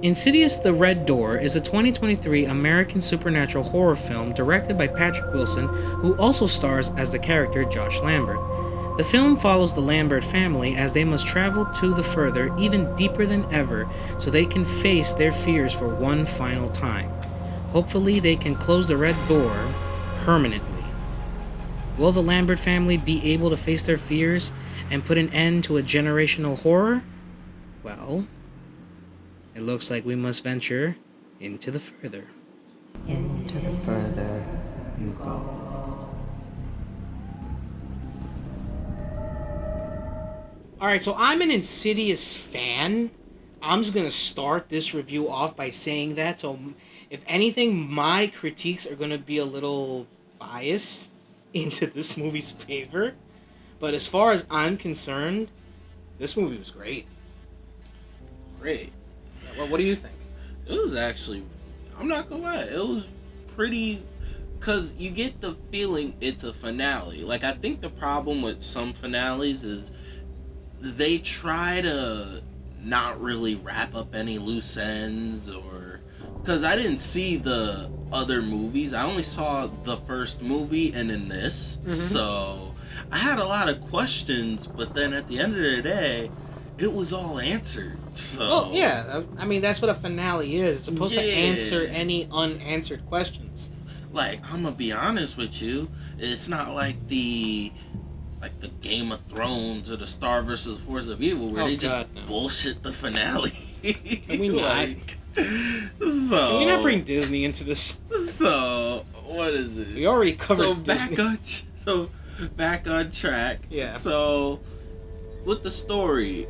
Insidious The Red Door is a 2023 American supernatural horror film directed by Patrick Wilson, who also stars as the character Josh Lambert. The film follows the Lambert family as they must travel to the further, even deeper than ever, so they can face their fears for one final time. Hopefully, they can close the red door permanently. Will the Lambert family be able to face their fears and put an end to a generational horror? Well, it looks like we must venture into the further. Into the further you go. Alright, so I'm an Insidious fan. I'm just gonna start this review off by saying that. So, if anything, my critiques are gonna be a little biased into this movie's favor. But as far as I'm concerned, this movie was great. Great. What do you think? It was actually, I'm not gonna lie, it was pretty, because you get the feeling it's a finale. Like, I think the problem with some finales is they try to not really wrap up any loose ends, or, because I didn't see the other movies. I only saw the first movie and then this. So I had a lot of questions, but then at the end of the day, it was all answered. So, well, yeah, I mean, that's what a finale is. It's supposed to answer any unanswered questions. Like, I'm gonna be honest with you, it's not like the Game of Thrones or the Star versus Force of Evil where bullshit the finale. Can we not? So, can we not bring Disney into this? So, what is it? We already covered Disney. Back on track. Yeah. So, with the story,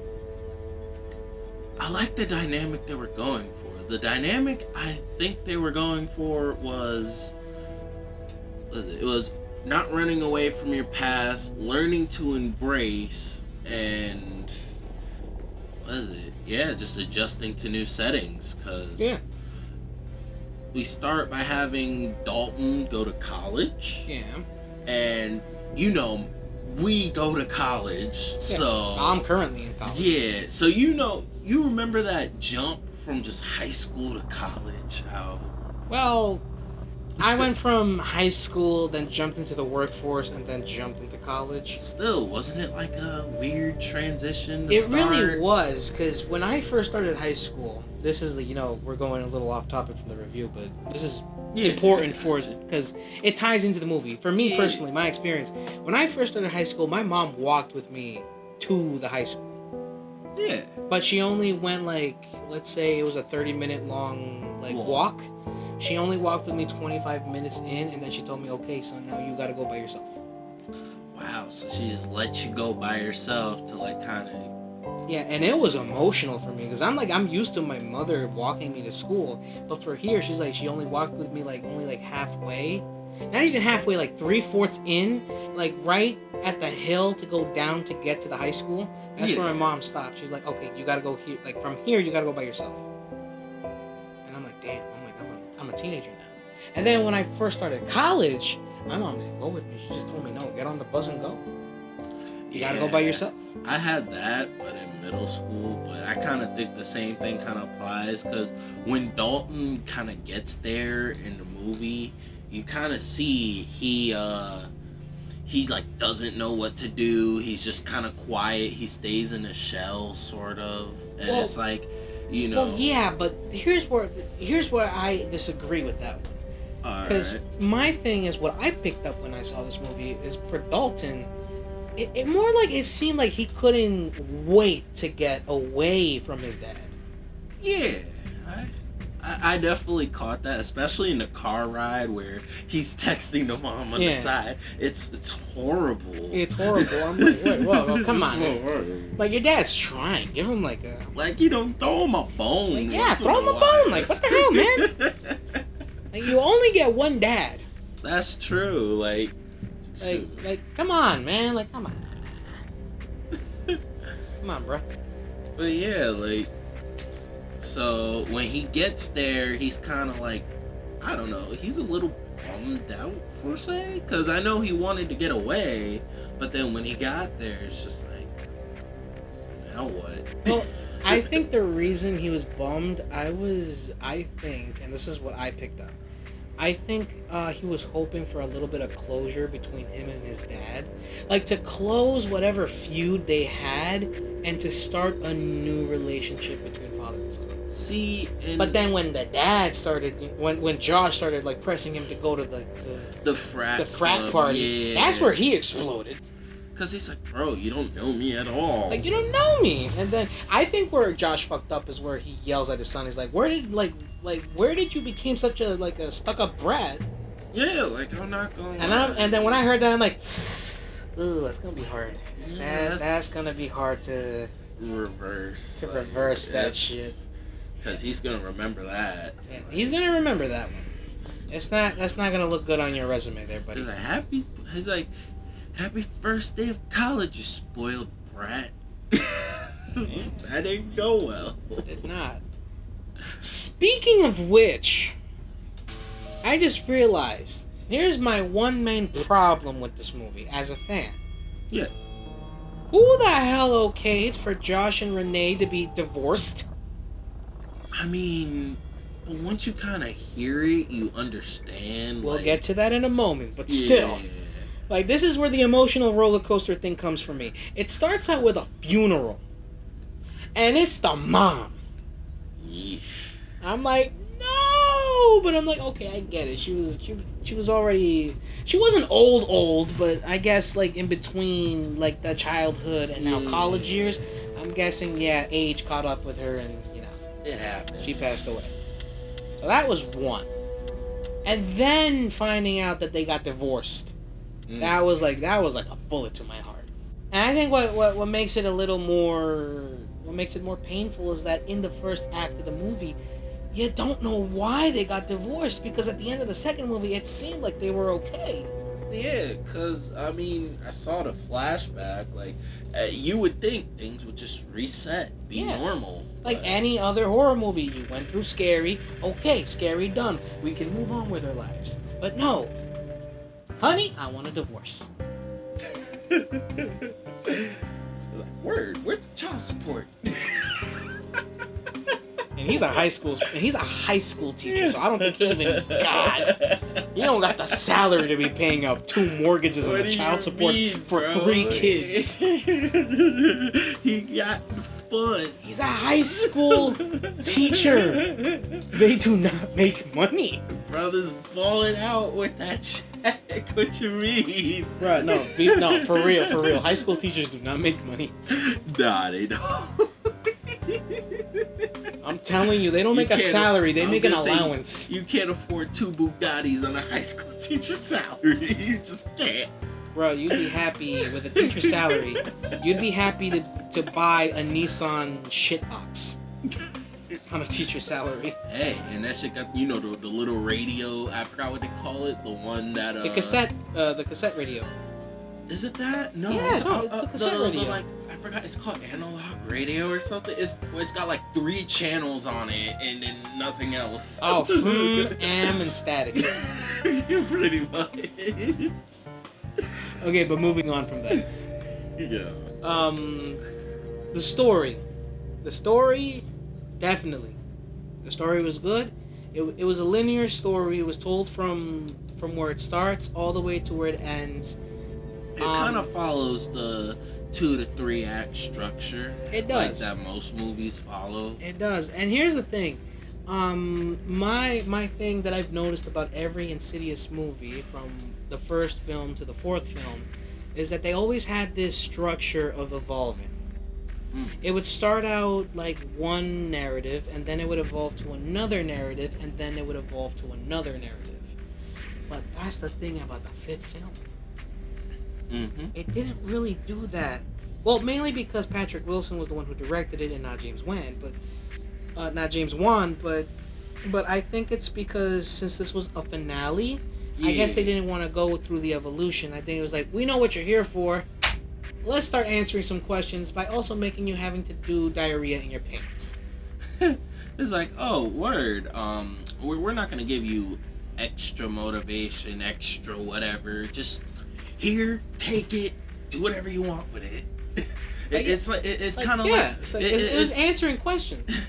I like the dynamic they were going for. The dynamic I think they were going for was not running away from your past, learning to embrace, and just adjusting to new settings. Because we start by having Dalton go to college. Yeah. And we go to college, so I'm currently in college. Yeah, so you remember that jump from just high school to college? How? Well, I went from high school, then jumped into the workforce, and then jumped into college. Still, wasn't it like a weird transition? It really was, because when I first started high school, this is we're going a little off topic from the review, but this is important for it because it ties into the movie. For me personally, my experience, when I first started high school, my mom walked with me to the high school. Yeah. But she only went let's say it was a 30-minute long walk. She only walked with me 25 minutes in, and then she told me, okay, son, now you gotta go by yourself. Wow, so she just let you go by yourself to kind of... Yeah, and it was emotional for me, because I'm used to my mother walking me to school, but for here, she's she only walked with me only halfway. Not even halfway, 3/4 in, right at the hill to go down to get to the high school. That's where my mom stopped. She's like, okay, you gotta go here, from here, you gotta go by yourself. And I'm like, damn, I'm a teenager now. And then when I first started college, my mom didn't go with me. She just told me, no, get on the bus and go. You gotta go by yourself. I had that, but in middle school. But I kind of think the same thing kind of applies, because when Dalton kind of gets there in the movie, you kind of see he doesn't know what to do. He's just kind of quiet. He stays in a shell, sort of, and it's Well, yeah, but here's where I disagree with that one. Because my thing is, what I picked up when I saw this movie is for Dalton, it more it seemed like he couldn't wait to get away from his dad. Yeah, I definitely caught that, especially in the car ride where he's texting the mom on the side. It's horrible. It's horrible. I'm like, wait, whoa, come on. Your dad's trying. Give him throw him a bone. Throw him a bone. What the hell, man? You only get one dad. That's true. Come on, man. Come on. Come on, bro. But yeah, so when he gets there, he's kind of I don't know, he's a little bummed out, per se, because I know he wanted to get away, but then when he got there, it's just so now what? Well, I think the reason he was bummed, I think, and this is what I picked up. I think he was hoping for a little bit of closure between him and his dad. Like, to close whatever feud they had and to start a new relationship between father and son. See, But then when the dad started, when Josh started, like, pressing him to go to the frat frat party, yeah. that's where he exploded. Because he's like, bro, you don't know me at all. Like, you don't know me. And then I think where Josh fucked up is where he yells at his son. He's like, where did you become such a stuck-up brat? Yeah, like, I'm not going to... And then when I heard that, I'm like, ooh, that's going to be hard. Yeah, that's going to be hard to reverse. That shit. Because he's going to remember that. Yeah, he's going to remember that one. That's not going to look good on your resume there, buddy. He's like, happy first day of college, you spoiled brat. That didn't go well. Did not. Speaking of which, I just realized, here's my one main problem with this movie as a fan. Yeah. Who the hell okayed for Josh and Renee to be divorced? I mean, but once you kind of hear it, you understand. We'll like, get to that in a moment, but still. Yeah. Like, this is where the emotional roller coaster thing comes for me. It starts out with a funeral. And it's the mom. Yeesh. I'm like, no! But I'm like, okay, I get it. She was already... She wasn't old, but I guess, like, in between, like, the childhood and now college years, I'm guessing, yeah, age caught up with her and, you know... It happened. She passed away. So that was one. And then finding out that they got divorced. That was like a bullet to my heart. And I think what makes it a little more, what makes it more painful is that in the first act of the movie, you don't know why they got divorced, because at the end of the second movie, it seemed like they were okay. Yeah, because, I mean, I saw the flashback. Like, you would think things would just reset, be normal. Like any other horror movie, you went through scary, okay, scary done. We can move on with our lives. But no. Honey, I want a divorce. Like, word, where's the child support? And he's a high school teacher, so I don't think he even he don't got the salary to be paying out 2 mortgages and the child support for 3 kids. He got fun. He's a high school teacher. They do not make money. Brother's balling out with that check. What you mean? Bro, no, for real. High school teachers do not make money. Nah, they don't. I'm telling you, they don't make a salary. They make an allowance. You can't afford 2 Bugattis on a high school teacher's salary. You just can't. Bro, you'd be happy with a teacher's salary. You'd be happy to buy a Nissan shitbox on a teacher's salary. Hey, and that shit got, the little radio, I forgot what they call it, the one that the cassette radio. Is it that? No, yeah, it's the cassette radio. I forgot, it's called analog radio or something. It's got like 3 channels on it and then nothing else. Oh, and static. Pretty much. Okay, but moving on from that. Yeah. The story, definitely. The story was good. It was a linear story. It was told from where it starts all the way to where it ends. It kind of follows the 2 to 3 act structure. It does. Like that most movies follow. It does. And here's the thing. My thing that I've noticed about every Insidious movie, from the first film to the 4th film, is that they always had this structure of evolving. It would start out like one narrative, and then it would evolve to another narrative, and then it would evolve to another narrative. But that's the thing about the 5th film. It didn't really do that. Well, mainly because Patrick Wilson was the one who directed it and not James Wan, but I think it's because since this was a finale, I guess they didn't want to go through the evolution. I think it was like, we know what you're here for. Let's start answering some questions by also making you having to do diarrhea in your pants. It's like, oh, word. We're not gonna give you extra motivation, extra whatever. Just here, take it, do whatever you want with it. It's kind of yeah, like it was answering questions.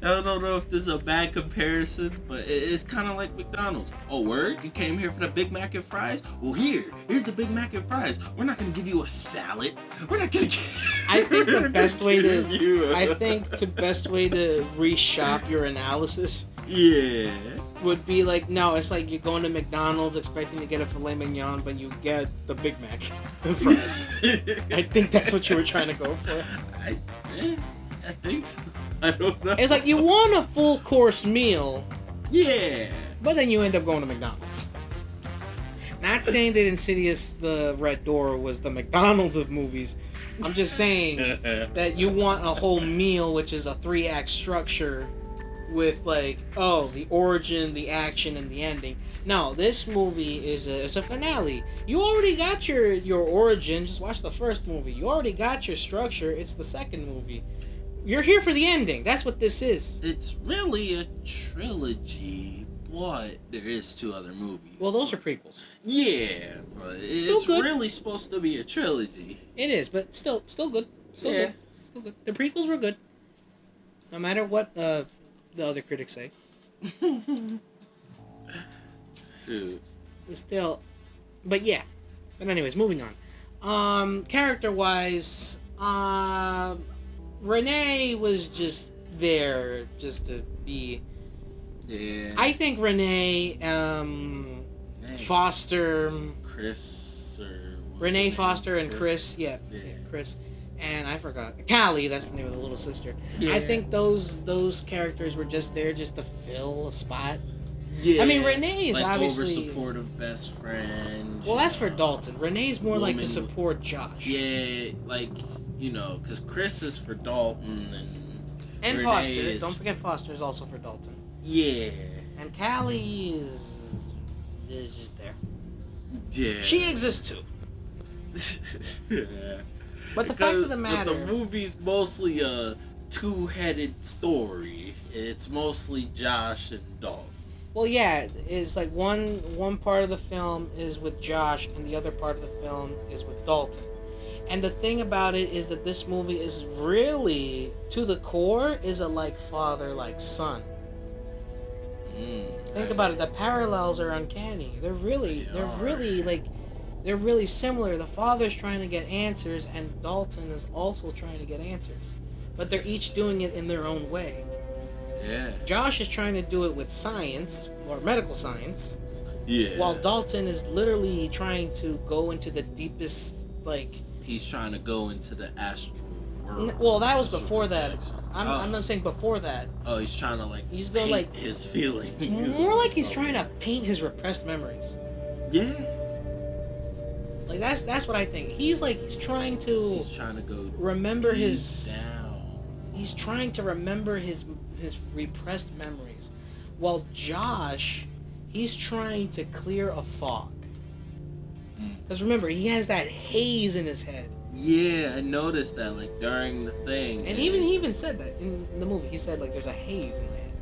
I don't know if this is a bad comparison, but it's kind of like McDonald's. Oh, word? You came here for the Big Mac and fries? Well, here's the Big Mac and fries. We're not gonna give you a salad. We're not gonna. I think the best way to reshop your analysis. Yeah. Would be like, no, it's like you're going to McDonald's expecting to get a filet mignon, but you get the Big Mac and fries. I think that's what you were trying to go for. I think so. I don't know. It's like you want a full course meal. Yeah. But then you end up going to McDonald's. Not saying that Insidious the Red Door was the McDonald's of movies. I'm just saying that you want a whole meal, which is a 3-act structure with like, oh, the origin, the action, and the ending. No, this movie is a finale. You already got your origin. Just watch the first movie. You already got your structure. It's the second movie. You're here for the ending. That's what this is. It's really a trilogy, but there is 2 other movies. Well, those are prequels. Yeah, but it's really supposed to be a trilogy. It is, but still good. Still good. The prequels were good. No matter what the other critics say. Shoot. Still, but yeah. But anyways, moving on. Character-wise, Renee was just there just to be. Yeah. I think Renee, Foster, Chris, or Renee Foster and Chris. Yeah, Chris. And I forgot Callie. That's the name of the little sister. Yeah. I think those characters were just there just to fill a spot. Yeah. I mean, Renee is like obviously over-supportive best friend. Well, that's for Dalton. Renee's more like to support Josh. Yeah, like because Chris is for Dalton and Foster. Don't forget Foster is also for Dalton. Yeah. And Callie is just there. Yeah. She exists too. Yeah. But the fact of the matter... But the movie's mostly a 2-headed story. It's mostly Josh and Dalton. Well, yeah, it's like one part of the film is with Josh and the other part of the film is with Dalton. And the thing about it is that this movie is really, to the core, is a like father, like son. Think about it. The parallels are uncanny. They're really similar. The father's trying to get answers, and Dalton is also trying to get answers. But they're each doing it in their own way. Yeah. Josh is trying to do it with science, or medical science. Yeah. While Dalton is literally trying to go into the deepest, like... He's trying to go into the astral world. Well, that was before that. I'm not saying before that. Oh, he's trying to, like, he's going like his feelings. More like he's trying to paint his repressed memories. Yeah. Like that's what I think. He's trying to go remember his down. He's trying to remember his repressed memories. While Josh, he's trying to clear a fog. Because remember, he has that haze in his head. Yeah, I noticed that like during the thing. And he even said that in the movie. He said like there's a haze in my head.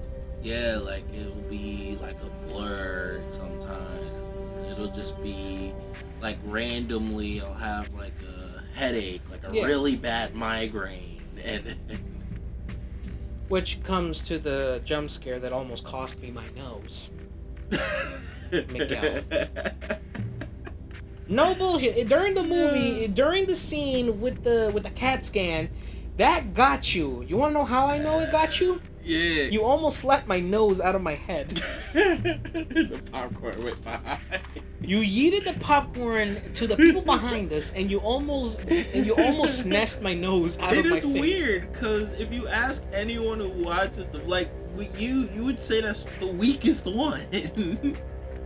Yeah, like it'll be like a blur sometimes. It'll just be like randomly I'll have like a headache, like a really bad migraine, and which comes to the jump scare that almost cost me my nose. Miguel. No bullshit. During the movie, during the scene with the CAT scan, that got you. You want to know how I know it got you? Yeah. You almost slapped my nose out of my head. The popcorn went behind. You yeeted the popcorn to the people behind us, and you almost snatched my nose out of my face. It is weird, because if you ask anyone who watches you would say that's the weakest one.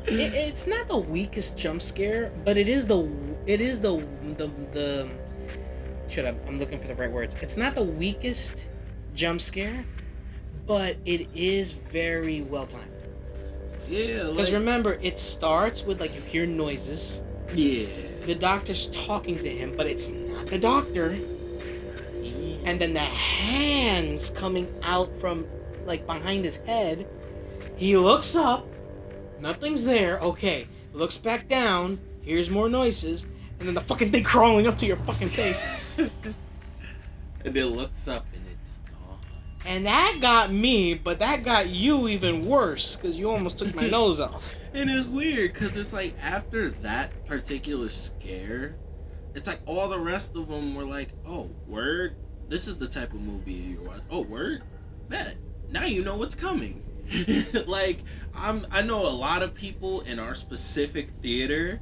It's not the weakest jump scare, but it is the I'm looking for the right words. It's not the weakest jump scare, but it is very well timed. Yeah, because remember, it starts with like you hear noises. Yeah. The doctor's talking to him, but it's not the doctor. It's not he. And then the hands coming out from like behind his head. He looks up. Nothing's there. Okay. Looks back down. Hears more noises. And then the fucking thing crawling up to your fucking face. And then looks up and it's gone. And that got me, but that got you even worse, because you almost took my nose off. And it's weird, because it's like, after that particular scare, it's like all the rest of them were like, oh, word? This is the type of movie you watch. Oh, word? Bet. Now you know what's coming. Like, I know a lot of people in our specific theater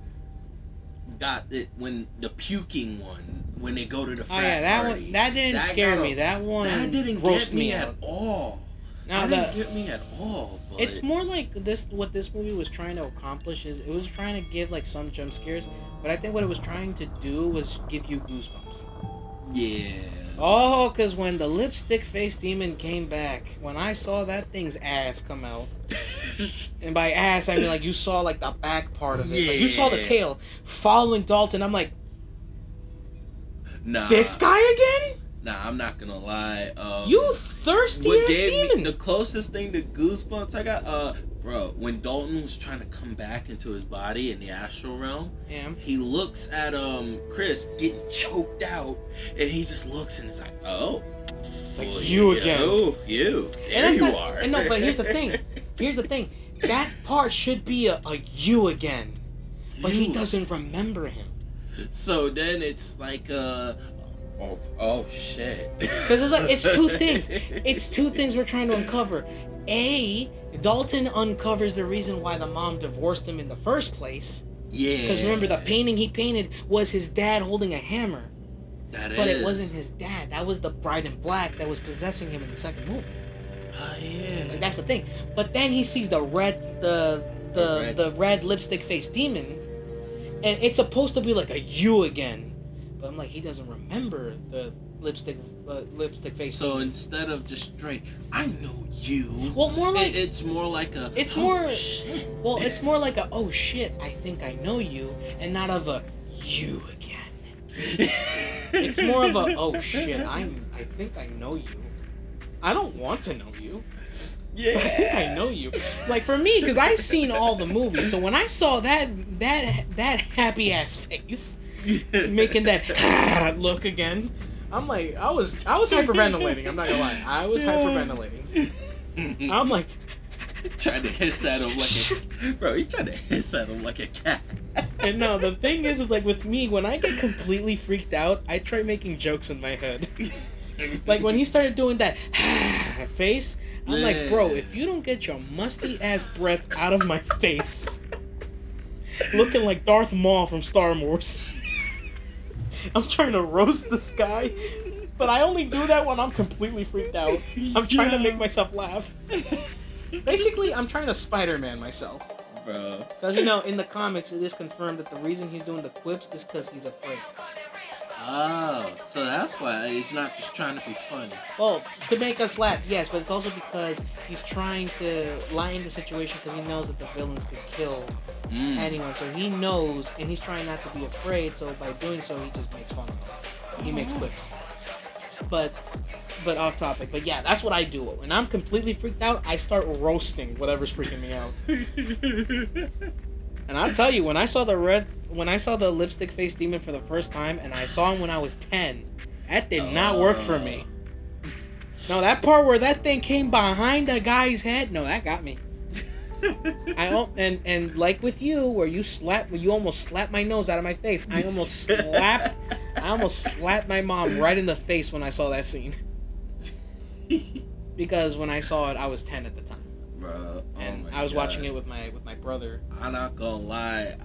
got it when the puking one, when they go to the frat party. One, that didn't scare me. That didn't grossed get me out at all. Now that didn't get me at all. But it's more like this. What this movie was trying to accomplish is it was trying to give like some jump scares, but I think what it was trying to do was give you goosebumps. Yeah. Oh, because when the lipstick face demon came back, when I saw that thing's ass come out, and by ass I mean like you saw like the back part of it, yeah. Like, you saw the tail following Dalton. I'm like, nah, this guy again? Nah, I'm not gonna lie. You thirsty ass demon. Me the closest thing to goosebumps I got, bro, when Dalton was trying to come back into his body in the astral realm, yeah. He looks at Chris getting choked out, and he just looks and it's like, oh, it's like, well, you again. Oh, you. There and you not, are. And no, but here's the thing. That part should be a you again, but he doesn't remember him. So then it's like oh shit. Because it's two things. It's two things we're trying to uncover. A, Dalton uncovers the reason why the mom divorced him in the first place. Yeah. Because remember, the painting he painted was his dad holding a hammer. But it wasn't his dad. That was the bride in black that was possessing him in the second movie. Oh yeah. Like, that's the thing. But then he sees the red lipstick face demon, and it's supposed to be like a you again. But I'm like, he doesn't remember the lipstick face. So demon. instead of just straight, I know you. Well, more like it's more like a. It's oh, more. Shit. Well, it's more like a oh shit, I think I know you, and not of a you again. It's more of a oh shit, I think I know you. I don't want to know you. Yeah. But I think I know you. Like for me, because I've seen all the movies, so when I saw that happy ass face making that look again, I'm like, I was hyperventilating. I'm not gonna lie, I was hyperventilating. I'm like trying to hiss at him he trying to hiss at him like a cat. And no, the thing is like with me, when I get completely freaked out, I try making jokes in my head. Like when he started doing that face, I'm like, bro, if you don't get your musty ass breath out of my face, looking like Darth Maul from Star Wars. I'm trying to roast this guy, but I only do that when I'm completely freaked out. I'm trying to make myself laugh. Basically, I'm trying to Spider-Man myself. Bro. Because, in the comics, it is confirmed that the reason he's doing the quips is because he's afraid. Oh, so that's why he's not just trying to be funny. Well, to make us laugh, yes, but it's also because he's trying to lighten the situation because he knows that the villains could kill anyone. So he knows, and he's trying not to be afraid, so by doing so, he just makes fun of them. He makes quips. But off topic. But yeah, that's what I do. When I'm completely freaked out, I start roasting whatever's freaking me out. And I'll tell you, when I saw the lipstick face demon for the first time, and I saw him when I was 10, that did not work for me. No, that part where that thing came behind the guy's head, no, that got me. And like with you, where you almost slapped my nose out of my face, I almost slapped my mom right in the face when I saw that scene. Because when I saw it, I was 10 at the time. Bro, and I was watching it with my brother. I'm not gonna lie,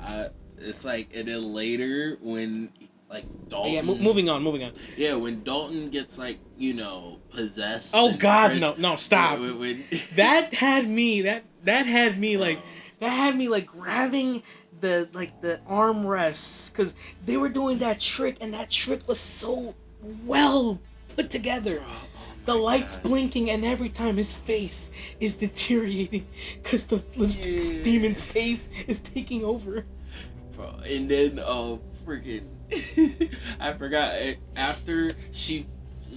it's like, and then later when like Dalton. Yeah, moving on. Yeah, when Dalton gets possessed. Oh God, no, stop. That had me like grabbing the armrests because they were doing that trick, and that trick was so well put together. The lights blinking, and every time his face is deteriorating because the lipstick demon's face is taking over. Bro, and then freaking I forgot after she's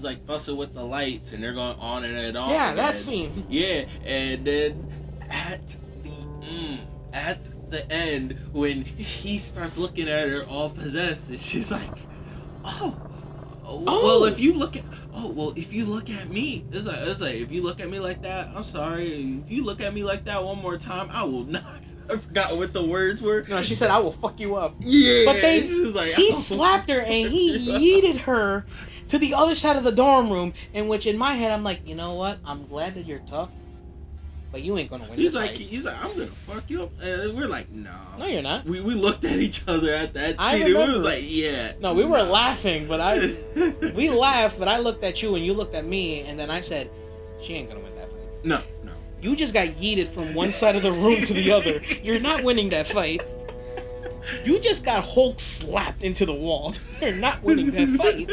like fussing with the lights and they're going on and on. Yeah, that scene. Yeah, and then at the end when he starts looking at her all possessed, and she's like, oh well, if you look at me, it's like if you look at me like that, I'm sorry. If you look at me like that one more time, I will not. I forgot what the words were. No, she said, "I will fuck you up." Yeah, but he "Oh." slapped her and he yeeted her to the other side of the dorm room. In which, in my head, I'm like, you know what? I'm glad that you're tough, but you ain't gonna win. He's like, I'm gonna fuck you up, and we're like, no, you're not. We looked at each other at that I scene, and we remember. was like, yeah. No, we were laughing, but we laughed, but I looked at you and you looked at me, and then I said, she ain't gonna win that fight. No. You just got yeeted from one side of the room to the other. You're not winning that fight. You just got Hulk slapped into the wall. You're not winning that fight.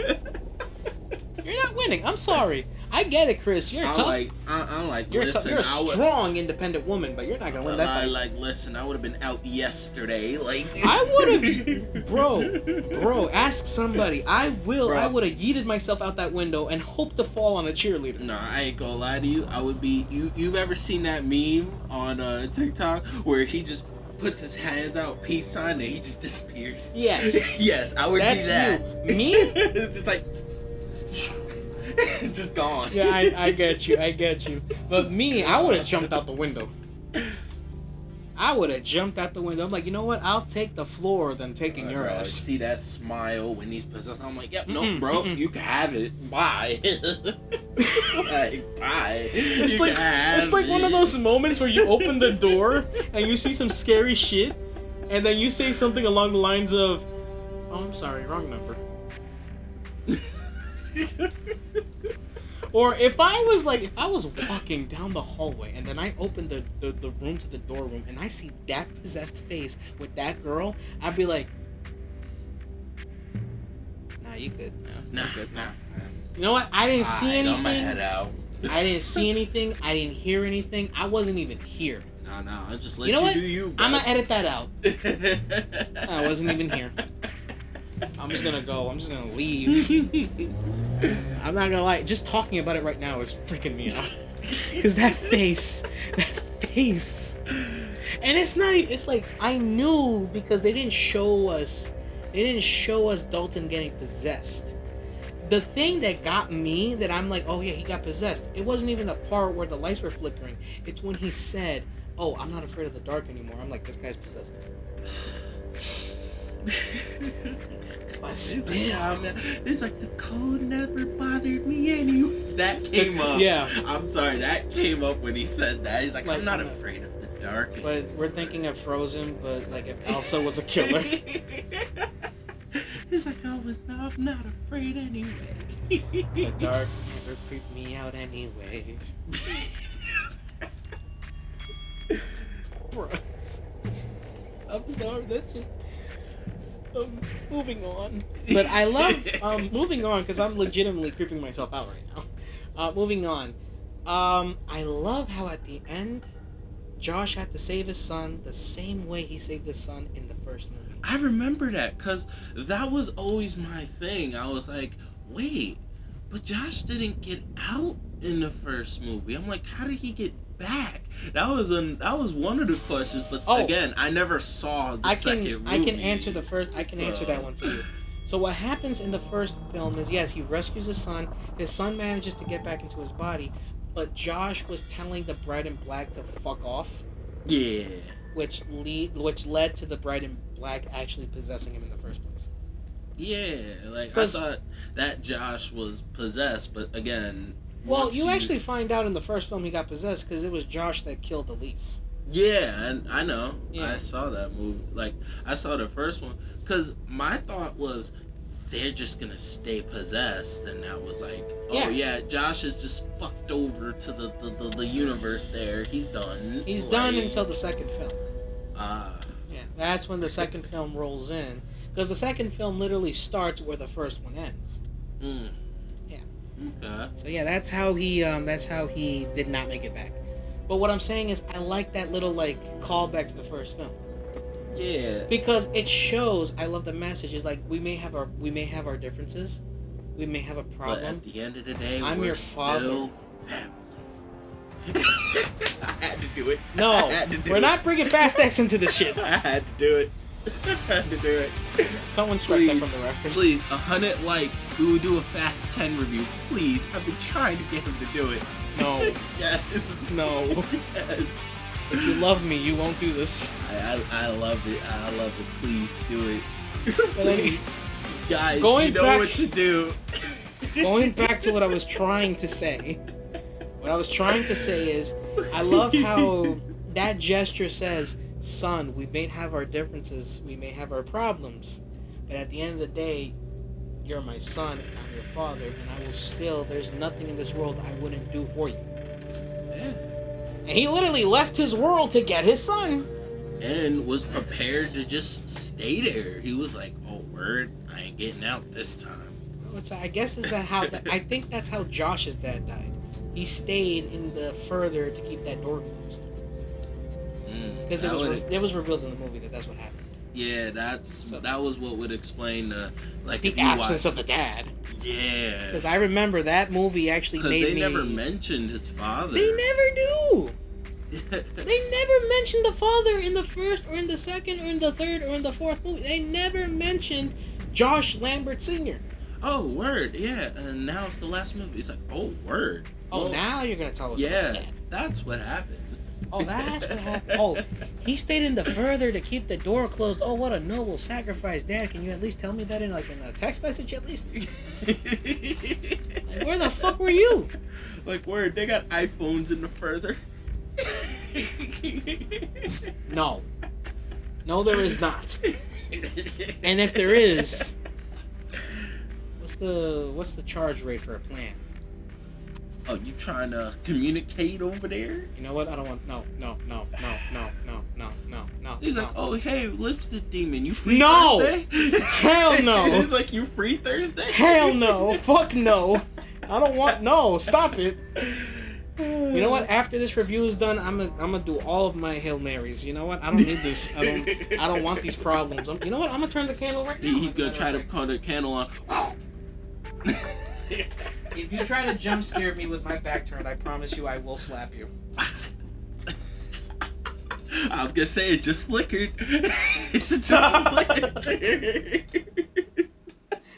You're not winning. I'm sorry. I get it, Chris. You're tough. I'm like, You're listen, you're a strong, independent woman, but you're not gonna win that fight. Like, listen, I would have been out yesterday. Like, I would have, bro. Ask somebody. I would have yeeted myself out that window and hoped to fall on a cheerleader. No, I ain't gonna lie to you. I would be. You've ever seen that meme on TikTok where he just puts his hands out, peace sign, and he just disappears? Yes. Yes, I would be that. You. Me? It's just like. Just gone. Yeah, I get you. But me, I would have jumped out the window. I'm like, you know what? I'll take the floor than taking your ass. See that smile when he's possessed? I'm like, yep, no, bro, you can have it. Bye. Like, bye. It's like one of those moments where you open the door and you see some scary shit, and then you say something along the lines of, "Oh, I'm sorry, wrong number." Or if I was walking down the hallway and then I opened the room to the door room and I see that possessed face with that girl, I'd be like, nah, you good. Nah. You know what? I didn't see anything. My head out. I didn't see anything. I didn't hear anything. I wasn't even here. No. I just let you do you, bro. I'm gonna edit that out. I wasn't even here. I'm just gonna go. I'm just gonna leave. I'm not gonna lie. Just talking about it right now is freaking me out. Cause that face. And it's not. It's like I knew because they didn't show us. Dalton getting possessed. The thing that got me, that I'm like, oh yeah, he got possessed. It wasn't even the part where the lights were flickering. It's when he said, "Oh, I'm not afraid of the dark anymore." I'm like, this guy's possessed. But still, it's like the code never bothered me anyway. That came up. Yeah. I'm sorry, that came up when he said that. He's like, I'm not afraid of the dark. But we're thinking of Frozen, but like if Elsa was a killer. He's like, I'm not afraid anyway. The dark never creeped me out anyways. Bro. I'm sorry, that's just... moving on. But I love moving on because I'm legitimately creeping myself out right now. Moving on. I love how at the end, Josh had to save his son the same way he saved his son in the first movie. I remember that because that was always my thing. I was like, wait, but Josh didn't get out in the first movie. I'm like, how did he get back? That was one of the questions, but again, I never saw the second movie. I can answer that one for you. So what happens in the first film is, yes, he rescues his son. His son manages to get back into his body, but Josh was telling the Bride in Black to fuck off. Yeah. Which led to the Bride in Black actually possessing him in the first place. Yeah, like I thought that Josh was possessed, but again... Well, you actually find out in the first film he got possessed because it was Josh that killed Elise. Yeah, and I know. Yeah. I saw that movie. Like, I saw the first one. Because my thought was, they're just going to stay possessed. And that was like, Josh is just fucked over to the universe there. He's done. He's done until the second film. Yeah, that's when the second film rolls in. Because the second film literally starts where the first one ends. Mm. Yeah. Okay. So yeah, that's how he did not make it back. But what I'm saying is, I like that little callback to the first film. Yeah. Because it shows. I love the message. It's like we may have our differences, we may have a problem. But at the end of the day, I'm your father. Still family. I had to do it. No, we're not bringing Fast X into this shit. I had to do it. I had to do it. Someone strike that from the record. Please, 100 likes. We will do a Fast 10 review. Please, I've been trying to get him to do it. No. Yes. No. Yes. If you love me, you won't do this. I love it. I love it. Please do it. But anyway, guys, going you know back- what to do. going back to what I was trying to say. What I was trying to say is, I love how that gesture says, son, we may have our differences, we may have our problems, but at the end of the day, you're my son and I'm your father, and I will still, there's nothing in this world I wouldn't do for you. Yeah. And he literally left his world to get his son. And was prepared to just stay there. He was like, oh, word, I ain't getting out this time. Which I guess is that how, I think that's how Josh's dad died. He stayed in the further to keep that door closed. Because it was revealed in the movie that that's what happened. Yeah, that was what would explain The if you absence watch- of the dad. Yeah. Because I remember that movie actually made they me... never mentioned his father. They never do! They never mentioned the father in the first, or in the second, or in the third, or in the fourth movie. They never mentioned Josh Lambert Sr. Oh, word, yeah. And now it's the last movie. It's like, oh, word. Oh, Well, now you're going to tell us about yeah, that. that's what happened. Oh, that's what happened. Oh, he stayed in the further to keep the door closed. Oh, what a noble sacrifice, Dad. Can you at least tell me that in a text message at least? Like, where the fuck were you? Like, word, they got iPhones in the further. No. No, there is not. And if there is, what's the charge rate for a plan? Oh, you trying to communicate over there? You know what? I don't want. No. He's like, oh, hey, Lipstick Demon, you free No! Thursday? Hell no! He's like, you free Thursday? Hell no! Fuck no! I don't want. No, stop it. You know what? After this review is done, I'm gonna do all of my Hail Marys. You know what? I don't need this. I don't want these problems. You know what? I'm gonna turn the candle right now. He's gonna try to cut the candle on. If you try to jump scare me with my back turned, I promise you I will slap you. I was gonna say it just flickered. It's just flickered.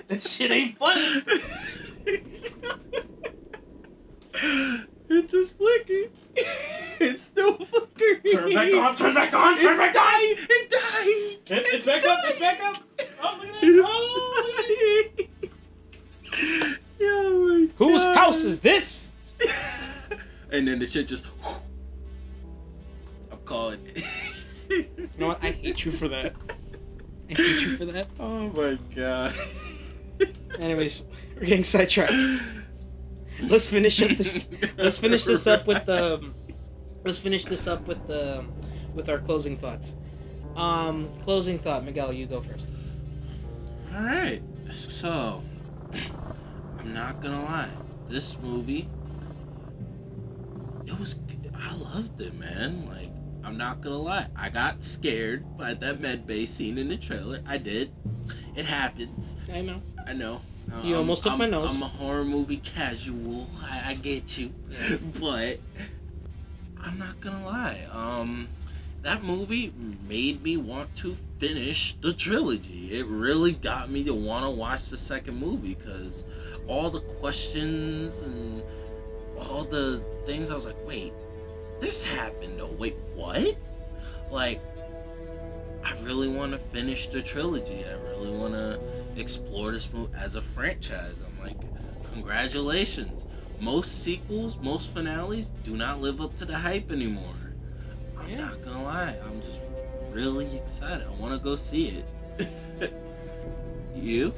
That shit ain't funny. It just flickered. It's still flickering. Turn back on, turn back on, turn back on. It died. It's back up, it's back up. Oh, look at that. Oh, Oh my whose God. house is this? And then the shit just. I'm calling it. You know what? I hate you for that. I hate you for that. Oh my God. Anyways, we're getting sidetracked. Let's finish up this. Let's finish this up with the. Let's finish this up with the. With our closing thoughts. Closing thought, Miguel. You go first. All right. So, I'm not gonna lie. This movie. I loved it, man. Like, I'm not gonna lie. I got scared by that med bay scene in the trailer. I did. It happens. I know. I know. You almost took my nose. I'm a horror movie casual. I get you. Yeah. But I'm not gonna lie. That movie made me want to finish the trilogy. It really got me to want to watch the second movie because all the questions and all the things I was like, wait, this happened though. Wait, what? Like, I really want to finish the trilogy. I really want to explore this movie as a franchise. I'm like, congratulations. Most sequels, most finales do not live up to the hype anymore. I'm not gonna lie, I'm just really excited. I want to go see it. You?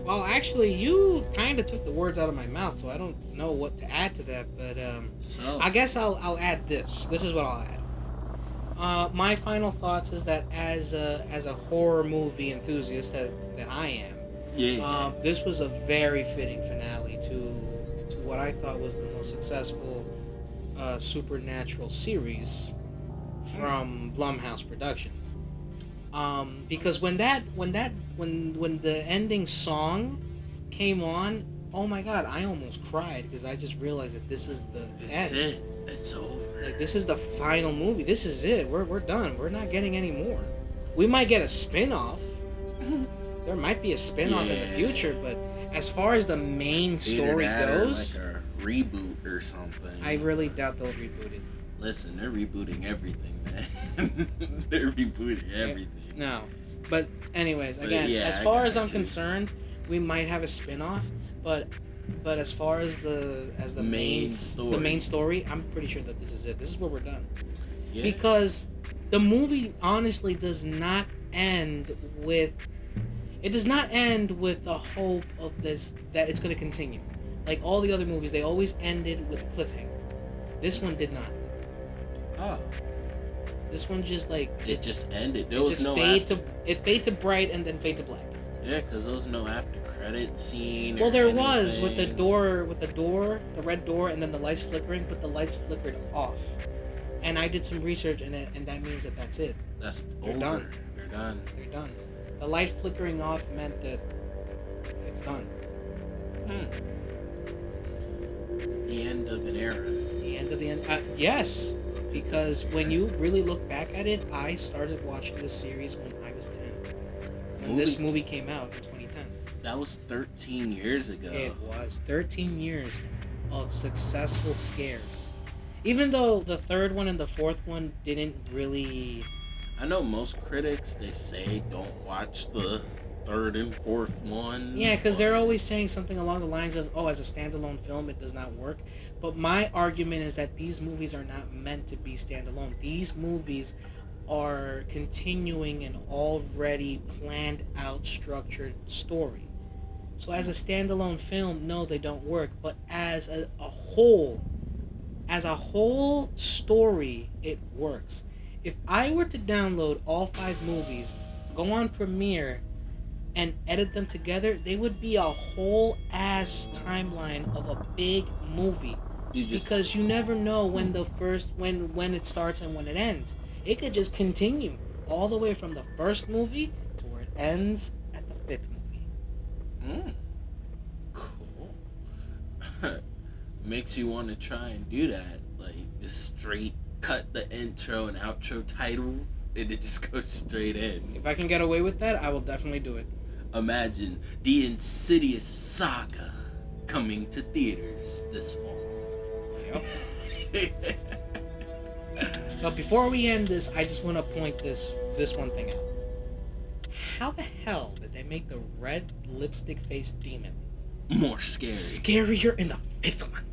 Well, actually, you kind of took the words out of my mouth, so I don't know what to add to that. But So I guess I'll add this. This is what I'll add. My final thoughts is that as a horror movie enthusiast that I am, this was a very fitting finale to what I thought was the most successful supernatural series from Blumhouse Productions. Because when the ending song came on, oh my God, I almost cried because I just realized that this is the end. It's over. Like, this is the final movie. This is it. We're done. We're not getting any more. We might get a spin-off, There might be a spin-off in the future, but as far as the main Either story that or, goes, like a reboot or something. I really doubt they'll reboot it. Listen, they're rebooting everything, man. They're rebooting everything. No. But anyways, again, yeah, as I far got as I'm you. concerned, we might have a spin-off, but as far as the main story, I'm pretty sure that this is it. This is where we're done. Yeah. Because the movie honestly does not end with the hope of this that it's going to continue. Like all the other movies, they always ended with a cliffhanger. This one did not. Oh. This one just like It just ended. There it was just no fade to bright and then fade to black. Yeah, because there was no after credit scene. Well, or there was with the anything. door, the red door, and then the lights flickering, but the lights flickered off. And I did some research in it, and that means that that's it. That's They're over. done. They're done. They're done. The light flickering off meant that it's done. The end of an era. The end of the end. Yes, because when you really look back at it, I started watching this series when I was 10. When this movie came out in 2010. That was 13 years ago. It was 13 years of successful scares. Even though the third one and the fourth one didn't really... I know most critics, they say don't watch the third and fourth one. Yeah, because they're always saying something along the lines of, oh, as a standalone film, it does not work. But my argument is that these movies are not meant to be standalone. These movies are continuing an already planned out, structured story. So as a standalone film, no, they don't work. But as a whole story, it works. If I were to download all 5 movies, go on Premiere, and edit them together, they would be a whole ass timeline of a big movie. Because you never know when when it starts and when it ends. It could just continue all the way from the first movie to where it ends at the 5th movie. Cool. Makes you want to try and do that. Like, just straight cut the intro and outro titles and it just goes straight in. If I can get away with that, I will definitely do it. Imagine the Insidious saga coming to theaters this fall. Yep. But before we end this, I just want to point this one thing out. How the hell did they make the red lipstick faced demon More scary. scarier in the 5th one?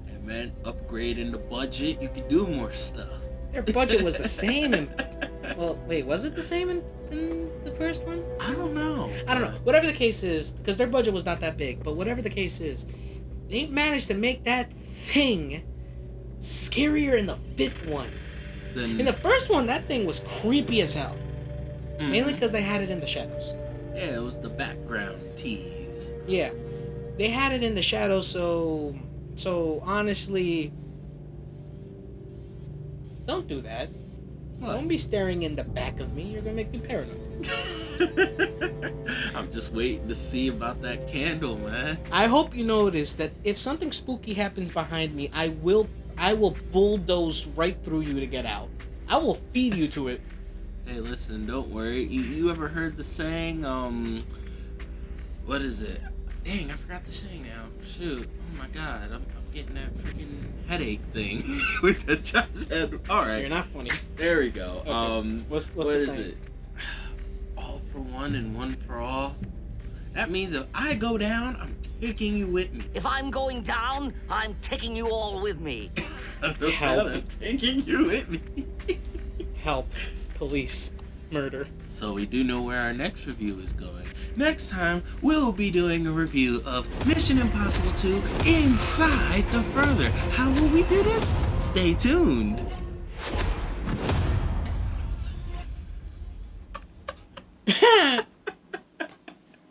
And man, upgrading the budget, you can do more stuff. Their budget was the same in... Well, wait, was it the same in the first one? I don't know. Whatever the case is, because their budget was not that big, but whatever the case is, they managed to make that thing scarier in the 5th one. In the first one, that thing was creepy as hell. Mainly because they had it in the shadows. Yeah, it was the background tease. Yeah. They had it in the shadows, so honestly, don't do that. What? Don't be staring in the back of me. You're going to make me paranoid. I'm just waiting to see about that candle, man. I hope you notice that if something spooky happens behind me, I will bulldoze right through you to get out. I will feed you to it. Hey, listen, don't worry. You ever heard the saying, what is it? Dang, I forgot the saying now. Shoot. Oh my god, I'm getting that freaking headache thing with the Josh head. Alright. You're not funny. There we go. Okay. What's what the is saying? it? All for one and one for all. That means if I go down, I'm taking you with me. If I'm going down, I'm taking you all with me. Help. I'm taking you with me. Help. Police. Murder. So we do know where our next review is going. Next time, we'll be doing a review of Mission Impossible 2 Inside the Further. How will we do this? Stay tuned.